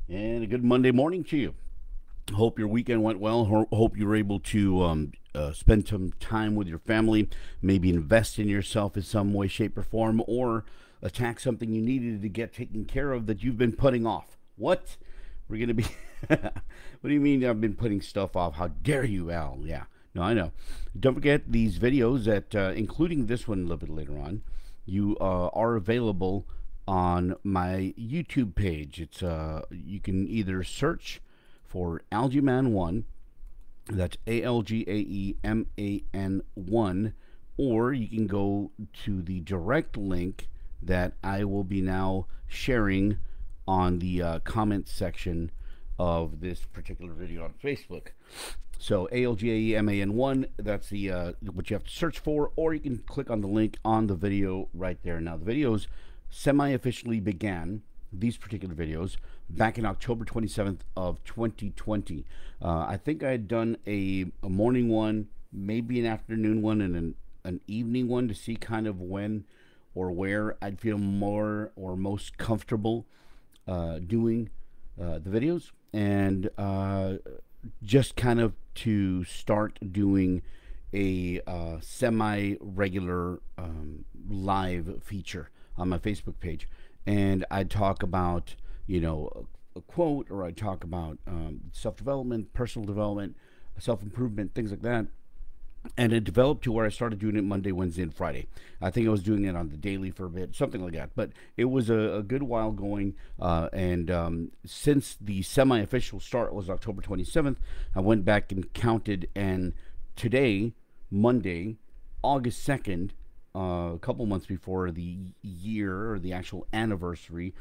And a good Monday morning to you. Hope your weekend went well. Hope you were able to spend some time with your family, maybe invest in yourself in some way, shape, or form, or attack something you needed to get taken care of that you've been putting off. What? We're going to be. What do you mean I've been putting stuff off? How dare you, Al? Yeah. No, I know. Don't forget these videos that, including this one a little bit later on, you are available on my YouTube page. It's you can either search for Algaeman1, that's ALGAEMAN1, or you can go to the direct link that I will be now sharing on the comment section of this particular video on Facebook. So ALGAEMAN1, that's the what you have to search for, or you can click on the link on the video right there. Now the videos semi-officially began, these particular videos, back in October 27th of 2020. I think I had done a morning one, maybe an afternoon one, and an evening one to see kind of when or where I'd feel more or most comfortable doing the videos, and just kind of to start doing a semi-regular live feature on my Facebook page. And I'd talk about, a quote, or I'd talk about self-development, personal development, self-improvement, things like that. And it developed to where I started doing it Monday, Wednesday, and Friday. I think I was doing it on the daily for a bit, something like that. But it was a good while going. And since the semi-official start was October 27th, I went back and counted. And today, Monday, August 2nd, a couple months before the year or the actual anniversary,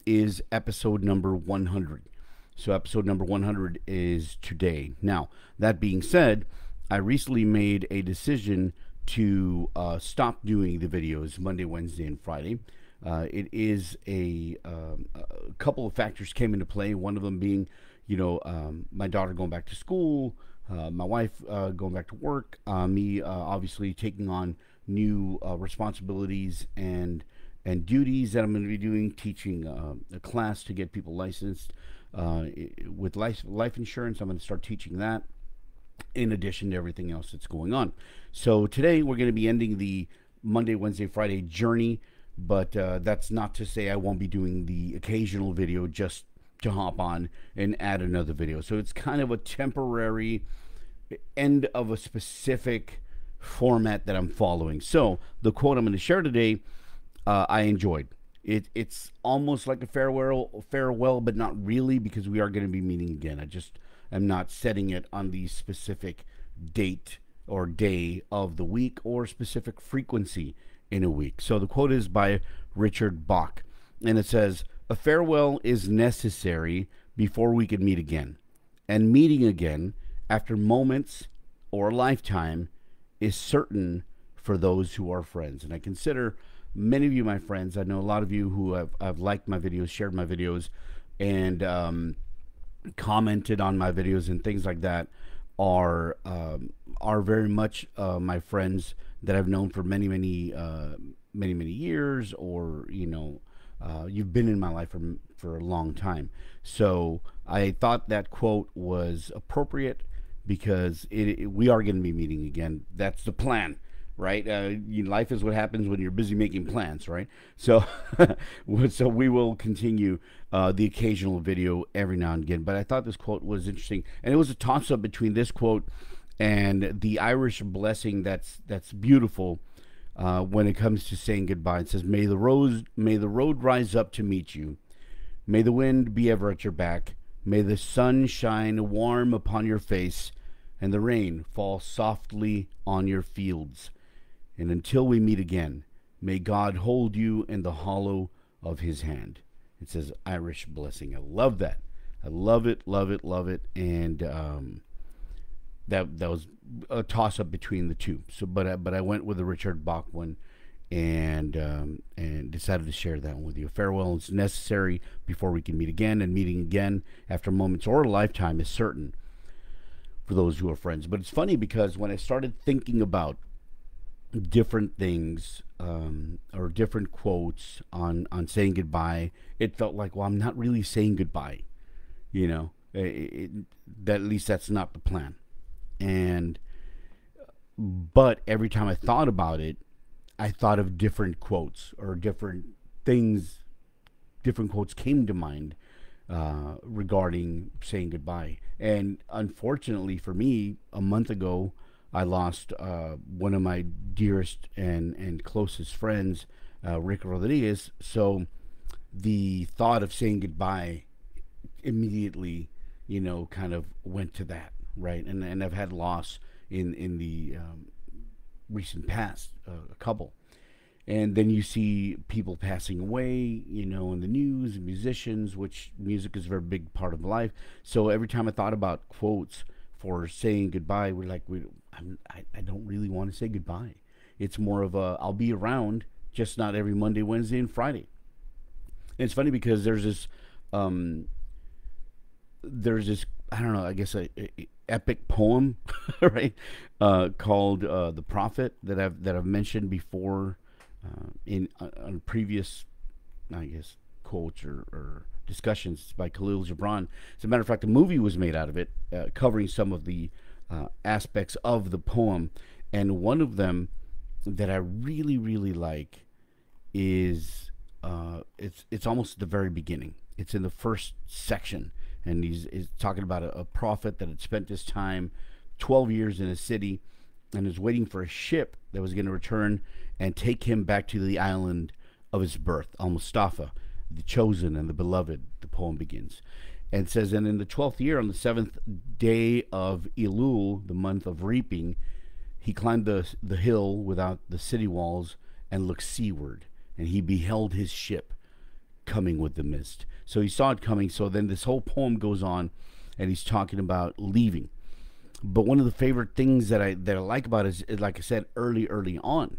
is episode number 100. So episode number 100 is today. Now, that being said, I recently made a decision to stop doing the videos Monday, Wednesday, and Friday. It is a couple of factors came into play. One of them being, my daughter going back to school, my wife going back to work, me obviously taking on new responsibilities and duties that I'm going to be doing, teaching a class to get people licensed with life insurance. I'm going to start teaching that, in addition to everything else that's going on. So today we're going to be ending the Monday, Wednesday, Friday journey, but that's not to say I won't be doing the occasional video just to hop on and add another video. So it's kind of a temporary end of a specific format that I'm following. So the quote I'm going to share today, I enjoyed. It's almost like a farewell, but not really, because we are going to be meeting again. I'm not setting it on the specific date or day of the week or specific frequency in a week. So the quote is by Richard Bach, and it says, "A farewell is necessary before we can meet again, and meeting again after moments or a lifetime is certain for those who are friends." And I consider many of you my friends. I know a lot of you who have liked my videos, shared my videos, and commented on my videos and things like that are very much my friends that I've known for many years, or you've been in my life for a long time. So I thought that quote was appropriate because we are going to be meeting again. That's the plan, right? Life is what happens when you're busy making plans, right? So, so we will continue the occasional video every now and again. But I thought this quote was interesting, and it was a toss-up between this quote and the Irish blessing that's beautiful when it comes to saying goodbye. It says, may the road rise up to meet you. May the wind be ever at your back. May the sun shine warm upon your face, and the rain fall softly on your fields. And until we meet again, may God hold you in the hollow of his hand. It says Irish blessing. I love that. I love it, love it, love it. And that was a toss up between the two. So, but I went with the Richard Bach one, and decided to share that one with you. Farewell is necessary before we can meet again, and meeting again after moments or a lifetime is certain for those who are friends. But it's funny because when I started thinking about different things, or different quotes on saying goodbye, it felt like, well, I'm not really saying goodbye. You know, that at least that's not the plan. And but every time I thought about it, I thought of different quotes or different things. Different quotes came to mind regarding saying goodbye. And unfortunately for me, a month ago, I lost one of my dearest and closest friends, Rick Rodriguez. So the thought of saying goodbye immediately, kind of went to that, right? And I've had loss in the recent past, a couple. And then you see people passing away, in the news, musicians, which music is a very big part of life. So every time I thought about quotes for saying goodbye, I don't really want to say goodbye. It's more of a, I'll be around, just not every Monday, Wednesday, and Friday. And it's funny because um, there's this, I don't know, I guess a epic poem, right, called "The Prophet" that I've mentioned before in on previous, I guess, quotes or discussions by Khalil Gibran. As a matter of fact, a movie was made out of it, covering some of the aspects of the poem, and one of them that I really really like is it's almost at the very beginning. It's in the first section, and he's talking about a prophet that had spent his time 12 years in a city and is waiting for a ship that was going to return and take him back to the island of his birth, Al Mustafa, the chosen and the beloved. The poem begins and says, and in the 12th year, on the 7th day of Elul, the month of reaping, he climbed the hill without the city walls and looked seaward, and he beheld his ship coming with the mist. So he saw it coming. So then this whole poem goes on, and he's talking about leaving. But one of the favorite things that I like about it is, like I said, early on.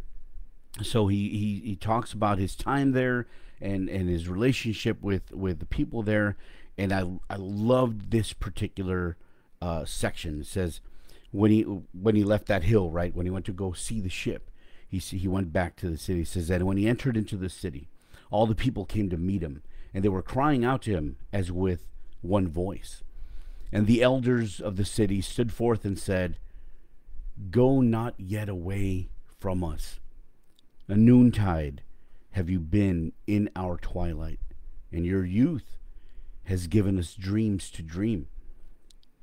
So he talks about his time there and his relationship with the people there, and I loved this particular section. It says when he left that hill, right, when he went to go see the ship, he went back to the city. He says that when he entered into the city, all the people came to meet him, and they were crying out to him as with one voice. And the elders of the city stood forth and said, "Go not yet away from us. A noontide have you been in our twilight, and your youth has given us dreams to dream.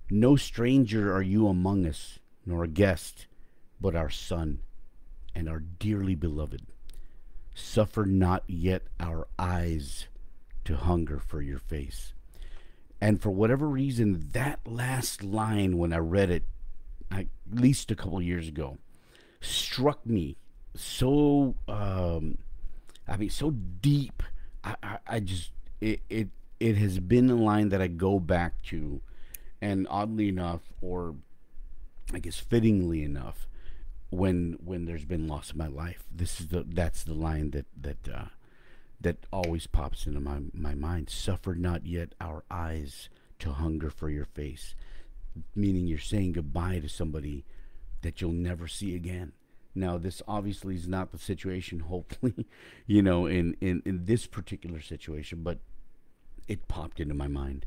No stranger are you among us, nor a guest, but our son and our dearly beloved. Suffer not yet our eyes to hunger for your face." And for whatever reason, that last line, when I read it, at least a couple of years ago, struck me so, so deep. I just, it has been a line that I go back to, and oddly enough, or I guess fittingly enough, when there's been loss in my life, that's the line that always pops into my mind. Suffer not yet our eyes to hunger for your face. Meaning you're saying goodbye to somebody that you'll never see again. Now, this obviously is not the situation, hopefully, in this particular situation, but it popped into my mind.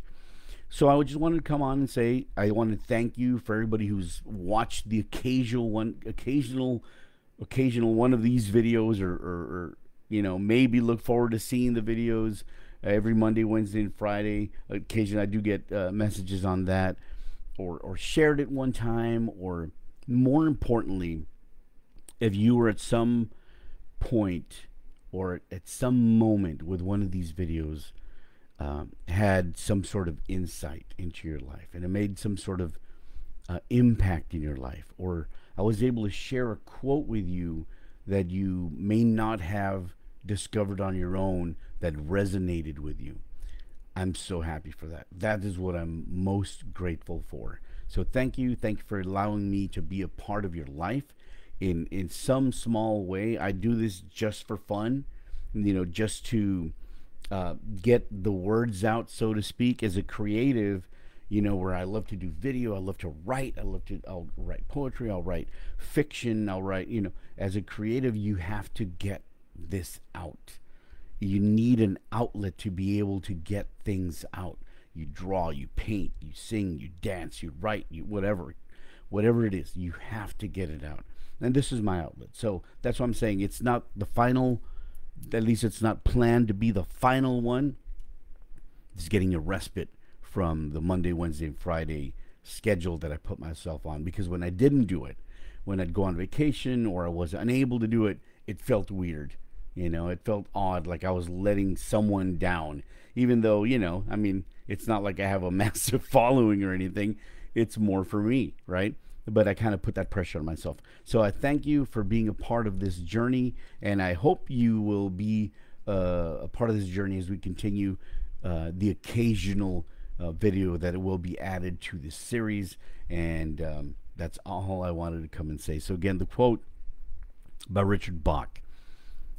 So I just wanted to come on and say I want to thank you for everybody who's watched the occasional one of these videos, or maybe look forward to seeing the videos every Monday, Wednesday, and Friday. Occasionally I do get messages on that, or shared it one time, or more importantly, if you were at some point or at some moment with one of these videos, had some sort of insight into your life, and it made some sort of impact in your life, or I was able to share a quote with you that you may not have discovered on your own that resonated with you. I'm so happy for that. That is what I'm most grateful for. So thank you for allowing me to be a part of your life in some small way. I do this just for fun, just to get the words out, so to speak. As a creative, where I love to do video, I love to write, I'll write poetry, I'll write fiction, I'll write, as a creative, you have to get this out. You need an outlet to be able to get things out. You draw, you paint, you sing, you dance, you write, you whatever it is, you have to get it out. And this is my outlet. So that's what I'm saying. It's not the final, at least it's not planned to be the final one. It's getting a respite from the Monday, Wednesday, and Friday schedule that I put myself on. Because when I didn't do it, when I'd go on vacation or I was unable to do it, it felt weird. It felt odd, like I was letting someone down. Even though, I mean, it's not like I have a massive following or anything. It's more for me, right? But I kind of put that pressure on myself. So I thank you for being a part of this journey, and I hope you will be a part of this journey as we continue the occasional video that will be added to this series. And that's all I wanted to come and say. So again, the quote by Richard Bach: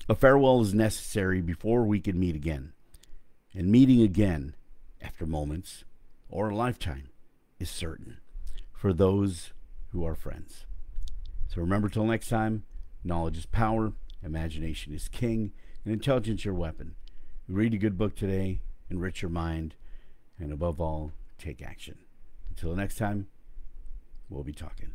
"A farewell is necessary before we can meet again, and meeting again after moments or a lifetime is certain for those who are friends." So remember, till next time, knowledge is power, imagination is king, and intelligence your weapon. Read a good book today, enrich your mind, and above all, take action. Until next time, we'll be talking.